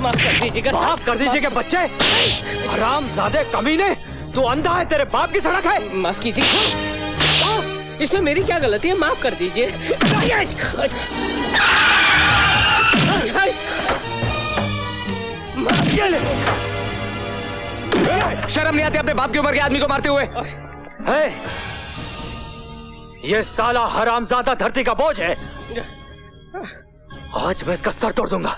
माफ कर दीजिएगा। माफ कर दीजिएगा बच्चे। हरामजादे कमीने, तू अंधा है, तेरे बाप की सड़क है। माफ कीजिए, इसमें मेरी क्या गलती है? माफ कर दीजिए। शर्म नहीं आती अपने बाप की उम्र के आदमी को मारते हुए? है ये साला हरामजादा धरती का बोझ है। आज मैं इसका सर तोड़ दूंगा।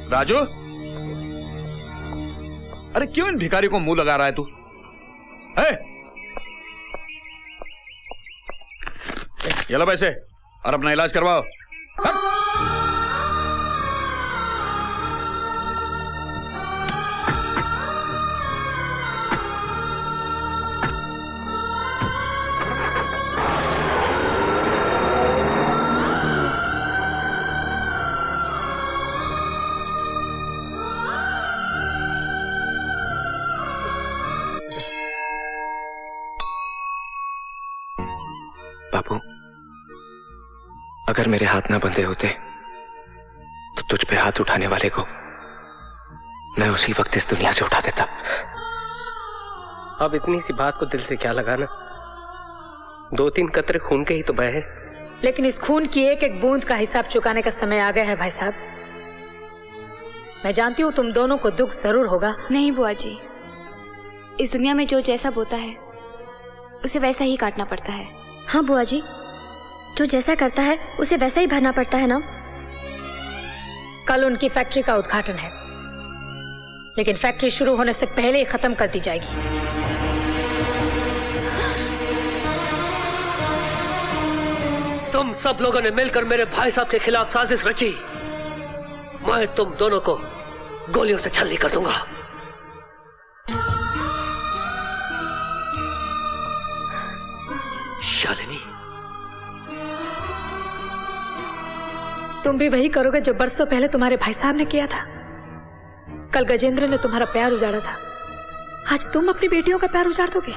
राजू, अरे क्यों इन भिखारी को मुंह लगा रहा है तू? ये लो पैसे और अपना इलाज करवाओ। बाबू, अगर मेरे हाथ ना बंधे होते तो तुझ पे हाथ उठाने वाले को मैं उसी वक्त इस दुनिया से उठा देता। अब इतनी सी बात को दिल से क्या लगाना? 2-3 कतरे खून के ही तो बहे हैं। लेकिन इस खून की एक एक बूंद का हिसाब चुकाने का समय आ गया है भाई साहब। मैं जानती हूँ तुम दोनों को दुख जरूर होगा। नहीं बुआ जी, इस दुनिया में जो जैसा बोता है उसे वैसा ही काटना पड़ता है। हाँ बुआ जी, जो जैसा करता है उसे वैसा ही भरना पड़ता है ना। कल उनकी फैक्ट्री का उद्घाटन है, लेकिन फैक्ट्री शुरू होने से पहले ही खत्म कर दी जाएगी। तुम सब लोगों ने मिलकर मेरे भाई साहब के खिलाफ साजिश रची। मैं तुम दोनों को गोलियों से छलनी कर दूंगा। शालिनी, तुम भी वही करोगे जो बरसों पहले तुम्हारे भाई साहब ने किया था। कल गजेंद्र ने तुम्हारा प्यार उजाड़ा था, आज तुम अपनी बेटियों का प्यार उजाड़ दोगे।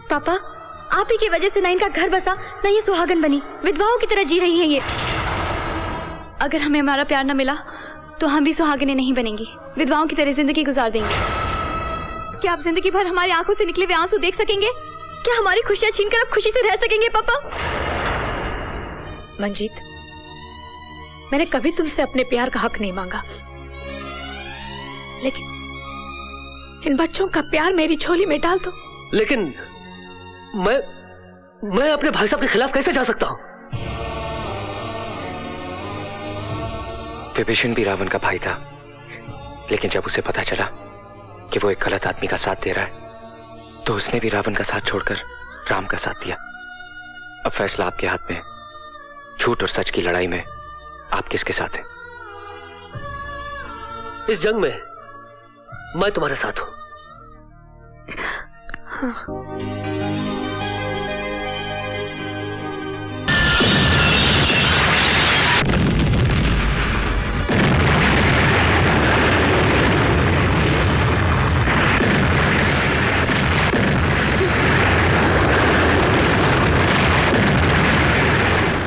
पापा, आप ही की वजह से ना इनका घर बसा, ना ये सुहागन बनी, विधवाओं की तरह जी रही है ये। अगर हमें हमारा प्यार न मिला तो हम भी सुहागनें नहीं बनेंगी, विधवाओं की तरह जिंदगी गुजार देंगे। क्या आप जिंदगी भर हमारी आंखों से निकले हुए आंसू देख सकेंगे? क्या हमारी खुशियां छीनकर आप खुशी से रह सकेंगे पापा? मंजीत, मैंने कभी तुमसे अपने प्यार का हक नहीं मांगा, लेकिन इन बच्चों का प्यार मेरी झोली में डाल दो। लेकिन मैं अपने भाई साहब के खिलाफ कैसे जा सकता हूं? विभीषण भी रावण का भाई था, लेकिन जब उसे पता चला कि वो एक गलत आदमी का साथ दे रहा है तो उसने भी रावण का साथ छोड़कर राम का साथ दिया। अब फैसला आपके हाथ में है। झूठ और सच की लड़ाई में आप किसके साथ हैं? इस जंग में मैं तुम्हारे साथ हूं।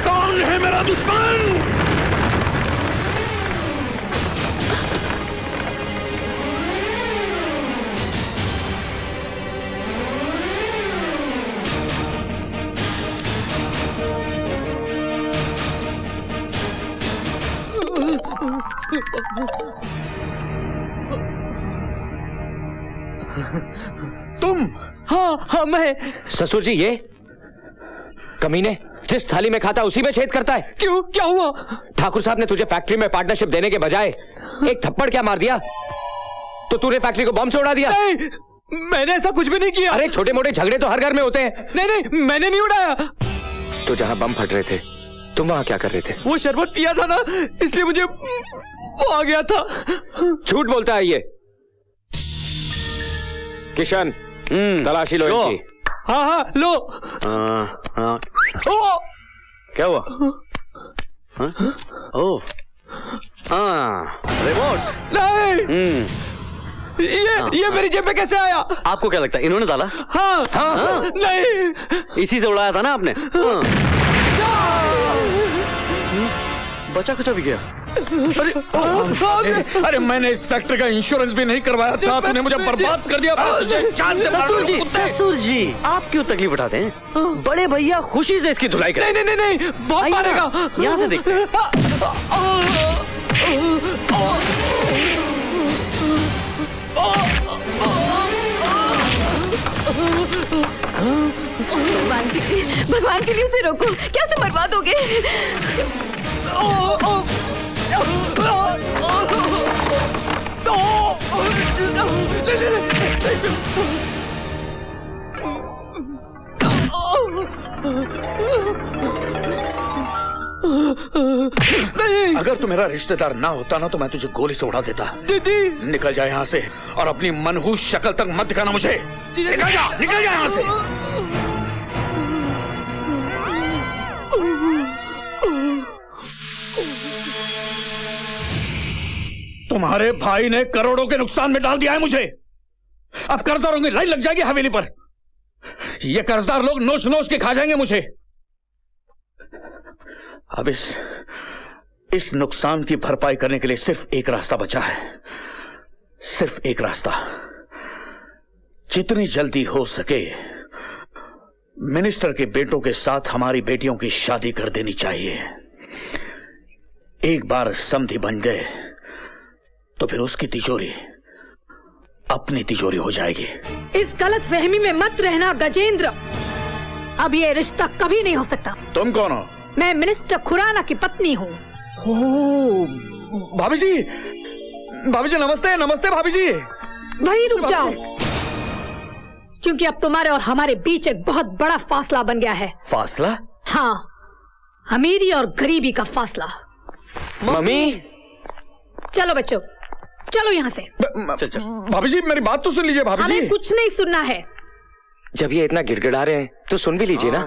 कौन है मेरा दुश्मन? तुम? हाँ मैं। ससुर जी, ये कमीने जिस थाली में खाता उसी में छेद करता है। क्यों, क्या हुआ? ठाकुर साहब ने तुझे फैक्ट्री में पार्टनरशिप देने के बजाय एक थप्पड़ क्या मार दिया, तो तूने फैक्ट्री को बम से उड़ा दिया। नहीं, मैंने ऐसा कुछ भी नहीं किया। अरे छोटे मोटे झगड़े तो हर घर में होते हैं। नहीं, मैंने नहीं उड़ाया। तो जहां बम फट रहे थे तुम वहां क्या कर रहे थे? वो शरबत पिया था ना, इसलिए मुझे वो आ गया था। झूठ बोलता है ये। किशन, तलाशी लो इनकी। हाँ हाँ लो। ओ! क्या हुआ? ओह, रिमोट। नहीं, ये मेरी जेब में कैसे आया? आपको क्या लगता है इन्होंने डाला? हाँ, हाँ? नहीं, इसी से उड़ाया था ना आपने? बचा कुचा भी गया। अरे मैंने इस फैक्ट्री का इंश्योरेंस भी नहीं करवाया था, तूने मुझे बर्बाद कर दिया। जान से ससुर जी, ससुर जी, आप क्यों तकलीफ उठाते हैं? बड़े भैया खुशी से इसकी धुलाई करें। नहीं नहीं नहीं, बहुत मारेगा। यहाँ से देखते हैं। भगवान के लिए उसे रोको, क्या से मरवा दोगे? अगर तू मेरा रिश्तेदार ना होता ना तो मैं तुझे गोली से उड़ा देता। दीदी, निकल जा यहाँ से और अपनी मनहूस शक्ल तक मत दिखाना मुझे। निकल जा यहाँ से। तुम्हारे भाई ने करोड़ों के नुकसान में डाल दिया है मुझे। अब कर्जदारों की लाइन लग जाएगी हवेली पर। ये कर्जदार लोग नोच नोच के खा जाएंगे मुझे। अब इस नुकसान की भरपाई करने के लिए सिर्फ एक रास्ता बचा है, सिर्फ एक रास्ता। जितनी जल्दी हो सके मिनिस्टर के बेटों के साथ हमारी बेटियों की शादी कर देनी चाहिए। एक बार समधी बन गए तो फिर उसकी तिजोरी अपनी तिजोरी हो जाएगी। इस गलत फहमी में मत रहना गजेंद्र, अब ये रिश्ता कभी नहीं हो सकता। तुम कौन हो? मैं मिनिस्टर खुराना की पत्नी हूँ। भाभी जी, भाभी जी नमस्ते। नमस्ते भाभी जी। वहीं रुक जाओ, क्योंकि अब तुम्हारे और हमारे बीच एक बहुत बड़ा फासला बन गया है। फासला? हाँ, अमीरी और गरीबी का फासला। मम्मी, चलो बच्चों, चलो यहाँ से। भाभी जी मेरी बात तो सुन लीजिए। भाभी जी हमें कुछ नहीं सुनना है। जब ये इतना गिड़गिड़ा रहे हैं तो सुन भी लीजिए ना।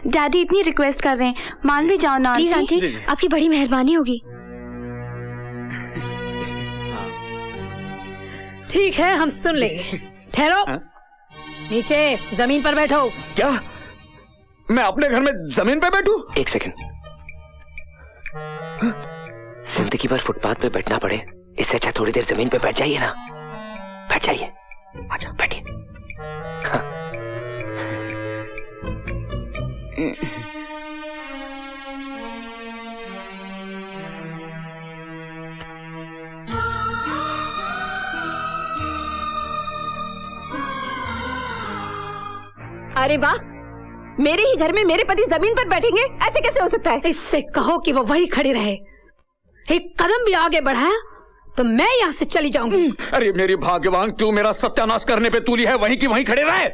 डैडी इतनी रिक्वेस्ट कर रहे हैं, मान भी जाओ ना। प्लीज आंटी, आपकी बड़ी मेहरबानी होगी। ठीक है, हम सुन लेंगे। ठहरो, नीचे जमीन पर बैठो। क्या मैं अपने घर में जमीन पे बैठूं? एक सेकंड। जिंदगी भर फुटपाथ पे बैठना पड़े, इससे अच्छा थोड़ी देर जमीन पे बैठ जाइए ना। बैठ जाइए, अच्छा बैठिए। हाँ। अरे वाह, मेरे ही घर में मेरे पति जमीन पर बैठेंगे, ऐसे कैसे हो सकता है? इससे कहो कि वो वही खड़ी रहे। एक कदम भी आगे बढ़ाया तो मैं यहाँ से चली जाऊंगी। अरे मेरी भाग्यवान, क्यों मेरा सत्यानाश करने पे तूली है? वहीं की वहीं खड़े रहे।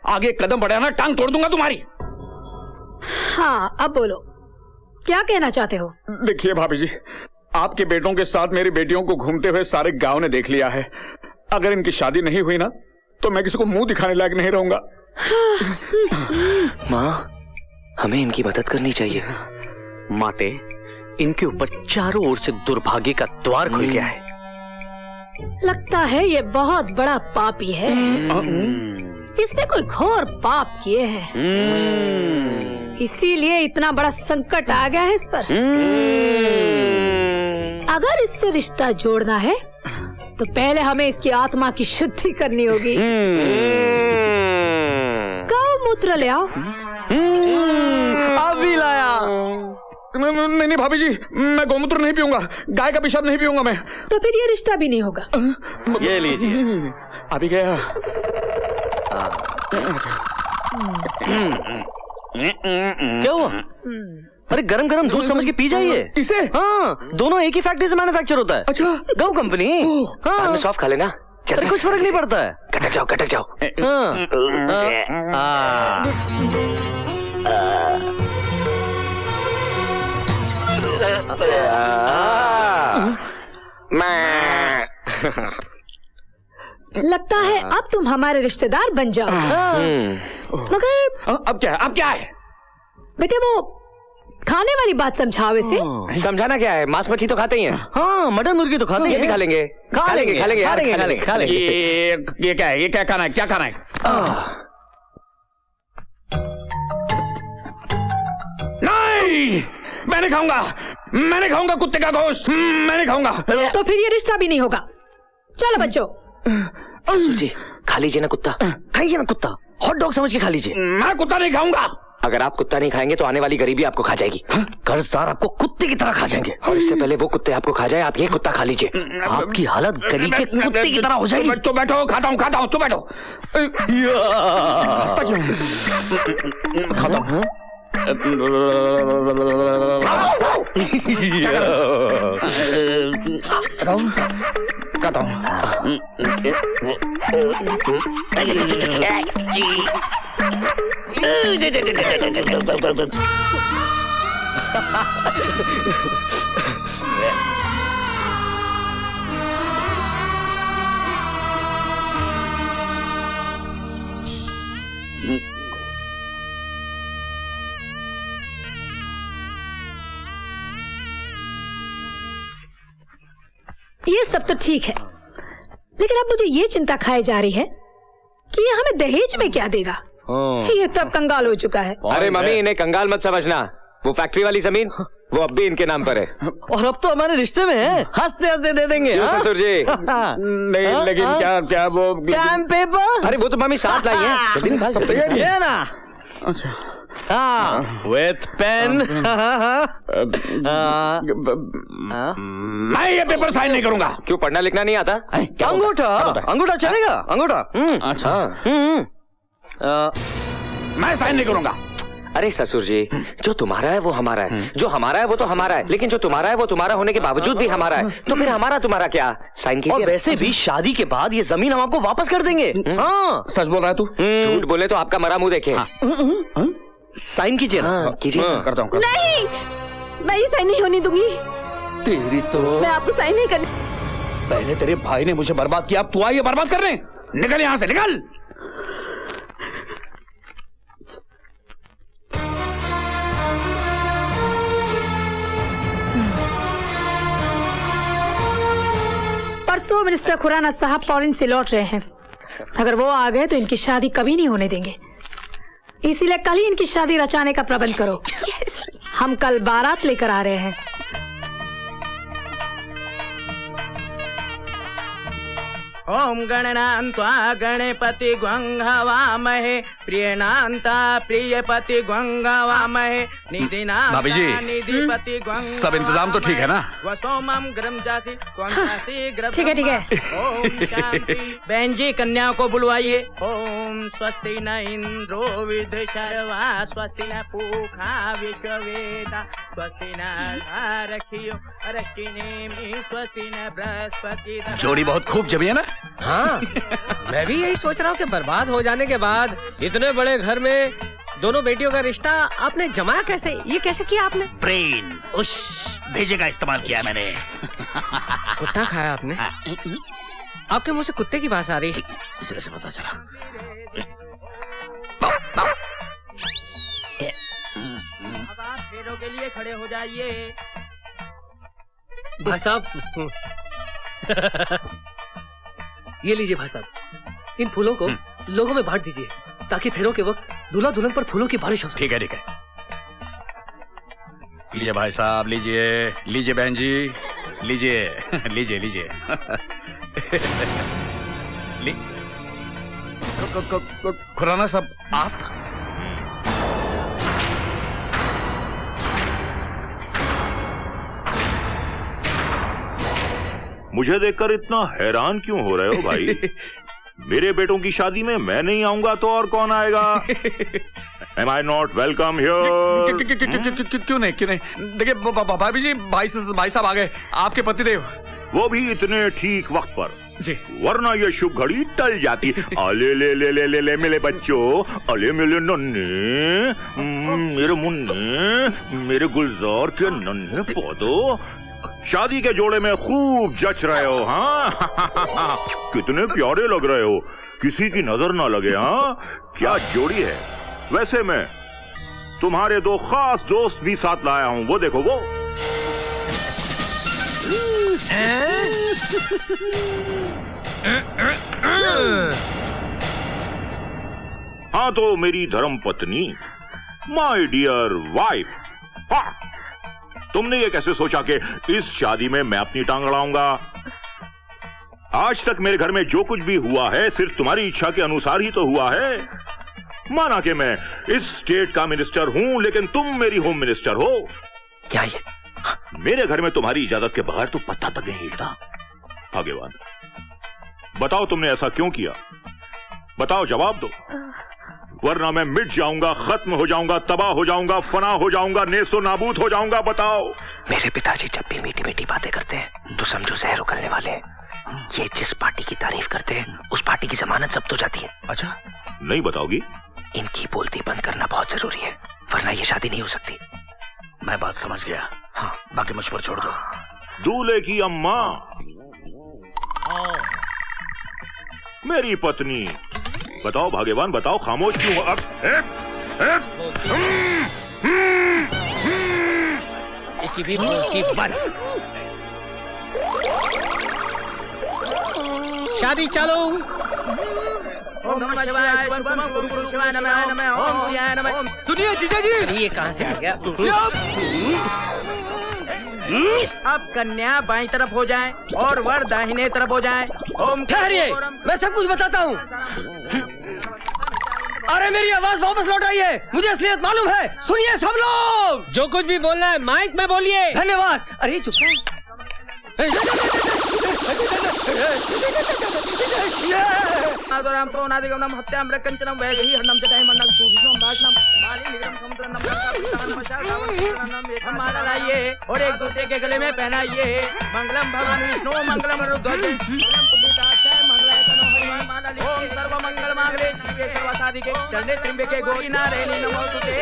आगे कदम बढ़ाना टांग तोड़ दूंगा तुम्हारी। हाँ, अब बोलो, क्या कहना चाहते हो? देखिए भाभी जी, आपके बेटों के साथ मेरी बेटियों को घूमते हुए सारे गांव ने देख लिया है। अगर इनकी शादी नहीं हुई ना तो मैं किसी को मुंह दिखाने लायक नहीं रहूंगा। माँ, हमें इनकी मदद करनी चाहिए। माते, इनके ऊपर चारों ओर से दुर्भाग्य का द्वार खुल गया है। लगता है ये बहुत बड़ा पापी है। इसने कोई घोर पाप किए हैं, इसीलिए इतना बड़ा संकट आ गया है इस पर। अगर इससे रिश्ता जोड़ना है तो पहले हमें इसकी आत्मा की शुद्धि करनी होगी। गौमूत्र ले आओ। अभी लाया। नहीं भाभी जी, मैं गौमूत्र नहीं पीऊंगा, गाय का पेशाब नहीं पीऊंगा मैं। तो फिर ये रिश्ता भी नहीं होगा। ये लीजिए। अभी गया। क्या हुआ? अरे गरम गरम दूध समझ के पी जाइए इसे। हाँ, दोनों एक ही फैक्ट्री से मैन्युफैक्चर होता है। अच्छा, गौ कंपनी। बाद में सॉफ्ट खा लेना। अरे कुछ फर्क नहीं पड़ता है। कटक जाओ, कटक जाओ। हाँ। लगता है अब तुम हमारे रिश्तेदार बन जाओ। मगर अब क्या है? बेटे वो खाने वाली बात समझाओ इसे। समझाना क्या है, मांस मछली तो खाते ही हैं। हाँ, मटन मुर्गी तो खाते ये भी हैं। खा लेंगे, खा लेंगे ये क्या है? ये क्या खाना है? क्या खाना है? नहीं, मैं नहीं खाऊंगा कुत्ते का गोश्त, मैं नहीं खाऊंगा। तो फिर ये रिश्ता भी नहीं होगा। चलो बच्चों। ससुर जी खा लीजिए ना कुत्ता। खाइए ना कुत्ता, हॉट डॉग समझ के खा लीजिए। मैं कुत्ता नहीं खाऊंगा। अगर आप कुत्ता नहीं खाएंगे तो आने वाली गरीबी आपको खा जाएगी। कर्जदार आपको कुत्ते की तरह खा जाएंगे। और इससे पहले वो कुत्ते आपको खा जाए, आप ये कुत्ता खा लीजिए। आपकी हालत गली के कुत्ते की तरह हो जाएगी। चुप बैठो, खाता हूँ, चुप बैठो। हंसता क्यों है? खाता हूँ। खाता हूँ। ये सब तो ठीक है, लेकिन अब मुझे ये चिंता खाई जा रही है कि ये हमें दहेज में क्या देगा। ये तब कंगाल हो चुका है। अरे मम्मी, इन्हें कंगाल मत समझना। वो फैक्ट्री वाली जमीन वो अब भी इनके नाम पर है। और अब तो हमारे रिश्ते में है, हंसते हंसते दे देंगे। क्यों ससुर जी? नहीं, लेकिन क्या वो स्टैम्प पेपर। अरे वो तो मम्मी साथ लाई है, जल्दी निकाल सकते हैं। ये ना। अच्छा, हाँ, विथ पेन। मैं ये पेपर साइन नहीं करूंगा। क्यों, पढ़ना लिखना नहीं आता? अंगूठा चलेगा, अंगूठा। अच्छा, मैं साइन नहीं करूंगा। अरे ससुर जी, जो तुम्हारा है वो हमारा है, जो हमारा है वो तो हमारा है, लेकिन जो तुम्हारा है वो तुम्हारा होने के बावजूद भी हमारा है, तो फिर हमारा तुम्हारा क्या? साइन कीजिए। और वैसे भी शादी के बाद ये जमीन हम आपको वापस कर देंगे। हाँ, सच बोल रहा है तू? झूठ बोले तो आपका मरा मुंह देखे। साइन कीजिए ना। कीजिए। करता हूँ। नहीं, मैं ये साइन नहीं होने दूंगी। तेरी तो मैं आपको साइन नहीं करने। पहले तेरे भाई ने मुझे बर्बाद किया, अब तू आई है बर्बाद करने। निकल यहाँ से, निकल। परसों मिनिस्टर खुराना साहब फॉरेन से लौट रहे हैं। अगर वो आ गए तो इनकी शादी कभी नहीं होने देंगे, इसीलिए कल ही इनकी शादी रचाने का प्रबंध करो। हम कल बारात लेकर आ रहे हैं। ओम गणनान्त्वा गणपति गंगवामहे प्रियनान्ता प्रियपति गंगवामहे निधिना भाभी जी, निधिपति सब इंतजाम तो ठीक है ना? वसोमम ग्रम जासी ठीक है, ठीक है। ओम शांति। बहन जी, कन्या को बुलवाइए। ओम स्वस्ति न इंद्रो विदशर्वा स्वस्ति न पूखा विश्ववेदा स्वस्ति न रखियो रखिनेमि स्वस्ति न बृहस्पति। जोड़ी बहुत खूब जमी है ना? हाँ, मैं भी यही सोच रहा हूँ कि बर्बाद हो जाने के बाद इतने बड़े घर में दोनों बेटियों का रिश्ता आपने जमाया कैसे? ये कैसे किया आपने? ब्रेन, उस भेजे का इस्तेमाल किया मैंने। कुत्ता खाया आपने? आपके मुंह से कुत्ते की बात आ रही है। इसे कैसे पता चला? अब आप फेरों के लिए खड़े हो जाइए। भाई साहब, ये लीजिए भाई साहब, इन फूलों को लोगों में बांट दीजिए ताकि फेरों के वक्त दूल्हा दुल्हन पर फूलों की बारिश हो सके। ठीक है, ठीक है। लीजिए भाई साहब, लीजिए, लीजिए बहन जी, लीजिए, लीजिए, लीजिए। खुराना साहब, आप? मुझे देखकर इतना हैरान क्यों हो रहे हो भाई? मेरे बेटों की शादी में मैं नहीं आऊंगा तो और कौन आएगा? Am I not welcome here? क्यों नहीं, क्यों नहीं? देखिए भाभी जी, भाई साहब आ गए, आपके पतिदेव। वो भी इतने ठीक वक्त पर। जी। वरना ये शुभ घड़ी टल जाती। अले ले ले ले ले ले मेरे बच्चों, अले मेरे नन्हे, मेरे मुन्ने, मेरे गुलजार के नन्हे पौधों, शादी के जोड़े में खूब जच रहे हो। हाँ कितने प्यारे लग रहे हो, किसी की नजर ना लगे। हाँ क्या जोड़ी है। वैसे मैं तुम्हारे दो खास दोस्त भी साथ लाया हूँ, वो देखो वो। हाँ तो मेरी धर्म पत्नी, माय डियर वाइफ। हाँ तुमने ये कैसे सोचा कि इस शादी में मैं अपनी टांग अड़ाऊंगा? आज तक मेरे घर में जो कुछ भी हुआ है सिर्फ तुम्हारी इच्छा के अनुसार ही तो हुआ है। माना कि मैं इस स्टेट का मिनिस्टर हूं, लेकिन तुम मेरी होम मिनिस्टर हो। क्या ये? मेरे घर में तुम्हारी इजाजत के बगैर तो पत्ता तक नहीं हिलता। भाग्यवान, बताओ तुमने ऐसा क्यों किया? बताओ, जवाब दो, वरना मैं मिट जाऊंगा, खत्म हो जाऊंगा, तबाह हो जाऊंगा, फना हो जाऊंगा, नेस्तो नाबूद हो जाऊंगा। बताओ। मेरे पिताजी जब भी मीठी मीठी बातें करते हैं तो समझो जहर उगलने वाले हैं। ये जिस पार्टी की तारीफ करते हैं उस पार्टी की जमानत जब्त हो जाती है। अच्छा, नहीं बताओगी? इनकी बोलती बंद करना बहुत जरूरी है, वरना ये शादी नहीं हो सकती। मैं बात समझ गया। हाँ, बाकी मुझ पर छोड़ दो। दूल्हे की अम्मा, मेरी पत्नी, बताओ भाग्यवान, बताओ खामोश क्यों? अब इसकी भी बोलती बंद। शादी चालू। ओम नमः शिवाय, शिवम गुरु शिवाय नमः, नमः ओम शिवाय नमः। सुनिए जीजा जी, ये कहां से आ गया? अब कन्या बाईं तरफ हो जाए और वर दाहिने तरफ हो जाए। ओम ठहरिए, मैं सब कुछ बताता हूँ। अरे मेरी आवाज वापस लौट आई है, मुझे असलियत मालूम है। सुनिए सब लोग, जो कुछ भी बोलना है माइक में बोलिए। धन्यवाद। अरे चुप राम प्रोनादिगम हत्याम कंचनम वैदेही हरणम जटाय मंडल सूर्यम भाषणम बाली निगम समुद्रम माला लाइए और एक दूसरे के गले में पहनाइए। मंगलम भगवान विष्णु, मंगलम रुद्रज, मंगलम पुण्डिताक्षय, मंगलाय तनो हरिमान माला लिखिए। ओम सर्व मंगल मांगल्ये शिवे सर्वसाधिके शरण्ये त्र्यंबके गौरी नारायणी नमोस्तुते।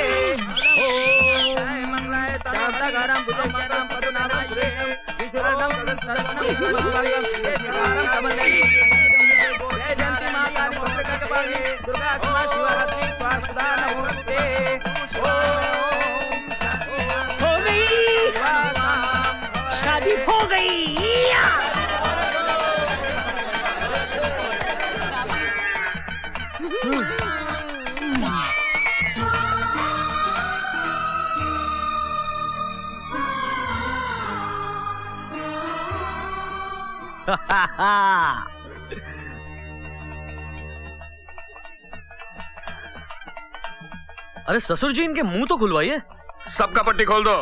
ओम मंगलाय तनो हरिमान भुजंग मंगलम पदनाभं सुरेशम विश्वरण्यम सदस्यनम शिवारम कमलम। जय जयंती मां काली भद्रकाली दुर्गा क्षमा शिवरात्रि स्वास्थ्य नमोस्तुते। हो गई, शादी हो गई। अरे ससुर जी, इनके मुंह तो खुलवाइए। सबका पट्टी खोल दो।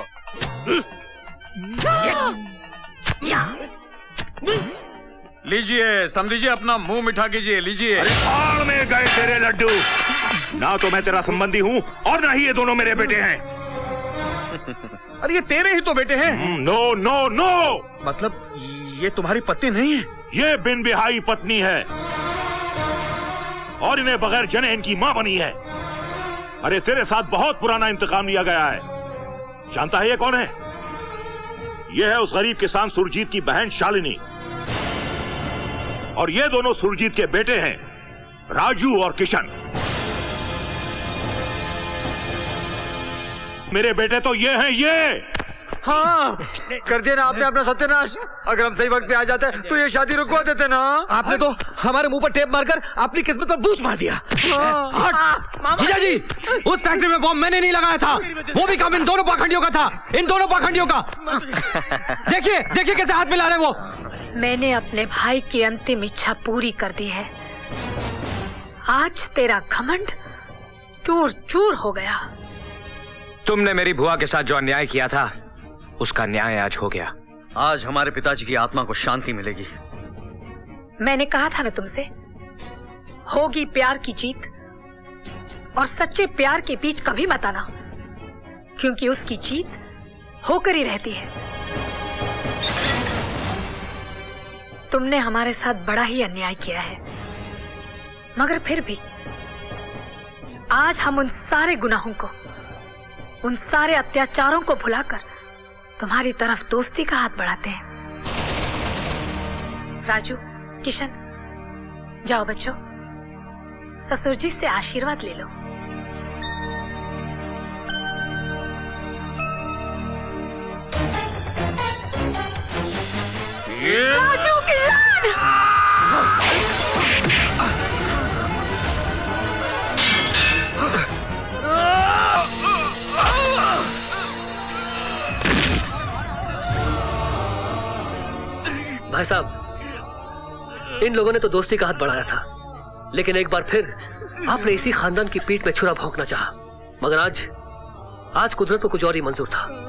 लीजिए, समझिए, अपना मुंह मीठा कीजिए, लीजिए। अरे भाड़ में गए तेरे लड्डू। ना तो मैं तेरा संबंधी हूँ और ना ही ये दोनों मेरे बेटे हैं। अरे ये तेरे ही तो बेटे हैं। नो नो नो, मतलब ये तुम्हारी पत्नी नहीं है? ये बिन बिहाई पत्नी है और इन्हें बगैर जने इनकी माँ बनी है। अरे तेरे साथ बहुत पुराना इंतकाम लिया गया है। जानता है ये कौन है? ये है उस गरीब किसान सुरजीत की बहन शालिनी, और ये दोनों सुरजीत के बेटे हैं, राजू और किशन। मेरे बेटे तो ये हैं, ये। हाँ, कर दिया ना आपने अपना सत्यानाश। अगर हम सही वक्त पे आ जाते तो ये शादी रुकवा देते ना। आपने तो हमारे मुंह पर टेप मारकर अपनी किस्मत पर बूझ मार दिया। जीजा जी, उस फैक्ट्री में बॉम्ब मैंने नहीं लगाया था, वो भी काम इन दोनों पाखंडियों का था, इन दोनों पाखंडियों का। देखिए देखिए कैसे हाथ मिला रहे वो। मैंने अपने भाई की अंतिम इच्छा पूरी कर दी है। आज तेरा घमंड चूर चूर हो गया। तुमने मेरी बुआ के साथ जो अन्याय किया था उसका न्याय आज हो गया। आज हमारे पिताजी की आत्मा को शांति मिलेगी। मैंने कहा था ना तुमसे, होगी प्यार की जीत, और सच्चे प्यार के बीच कभी मत आना, क्योंकि उसकी जीत होकर ही रहती है। तुमने हमारे साथ बड़ा ही अन्याय किया है, मगर फिर भी आज हम उन सारे गुनाहों को, उन सारे अत्याचारों को भुलाकर तुम्हारी तरफ दोस्ती का हाथ बढ़ाते हैं। राजू, किशन, जाओ बच्चों, ससुर जी से आशीर्वाद ले लो। राजू, किशन! भाई साहब, इन लोगों ने तो दोस्ती का हाथ बढ़ाया था, लेकिन एक बार फिर आपने इसी खानदान की पीठ में छुरा भोंकना चाहा। मगर आज कुदरत को कुछ और ही मंजूर था।